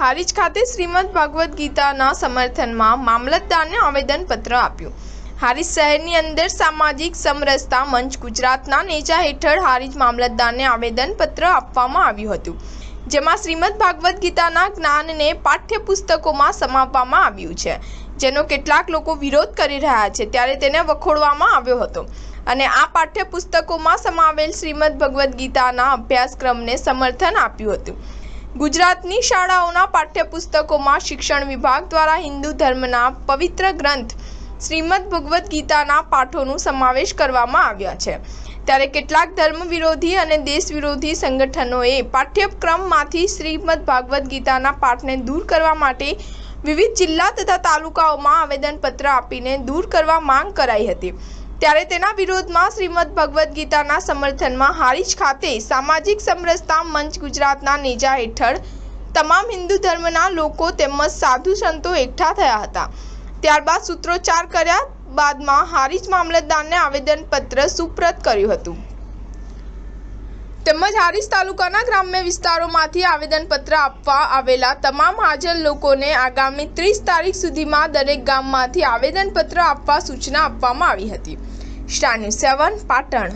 હારીજ ખાતે શ્રીમદ ભાગવત ગીતાના સમર્થનમાં મામલતદારને આવેદનપત્ર આપ્યું। હારીજ શહેરની અંદર સામાજિક સમરસતા મંચ ગુજરાતના નેજા હેઠળ હારીજ મામલતદારને આવેદનપત્ર આપવામાં આવ્યું હતું, જેમાં શ્રીમદ ભાગવત ગીતાના જ્ઞાનને પાઠ્યપુસ્તકોમાં સમાવવામાં આવ્યું છે, જેનો કેટલાક લોકો વિરોધ કરી રહ્યા છે, ત્યારે તેને વખોડવામાં આવ્યો હતો અને આ પાઠ્યપુસ્તકોમાં સમાવેલ શ્રીમદ ભગવદ્ ગીતાના અભ્યાસક્રમને સમર્થન આપ્યું હતું। ગુજરાતની શાળાઓના પાઠ્યપુસ્તકોમાં શિક્ષણ વિભાગ દ્વારા હિન્દુ ધર્મના પવિત્ર ગ્રંથ શ્રીમદ ભગવદ્ ગીતાના પાઠોનો સમાવેશ કરવામાં આવ્યા છે, ત્યારે કેટલાક ધર્મ વિરોધી અને દેશ વિરોધી સંગઠનોએ પાઠ્યક્રમમાંથી શ્રીમદ ભાગવદ્ ગીતાના પાઠને દૂર કરવા માટે વિવિધ જિલ્લા તથા તાલુકાઓમાં આવેદનપત્ર આપીને દૂર કરવા માંગ કરાઈ હતી। ત્યારે તેના વિરોધમાં શ્રીમદ ભગવદ્ ગીતાના સમર્થનમાં હારીજ ખાતે સામાજિક સમરસતા મંચ ગુજરાતના નેજા હેઠળ તમામ હિન્દુ ધર્મના લોકો તેમજ સાધુ સંતો એકઠા થયા હતા। ત્યારબાદ સૂત્રોચ્ચાર કર્યા બાદમાં હારીજ મામલતદારને આવેદનપત્ર સુપ્રત કર્યું હતું, તેમજ હારીજ તાલુકાના ગ્રામ્ય વિસ્તારોમાંથી આવેદનપત્ર આપવા આવેલા તમામ હાજર લોકોને આગામી 30 તારીખ સુધીમાં દરેક ગામમાંથી આવેદનપત્ર આપવા સૂચના આપવામાં આવી હતી। Star news 7 Patan.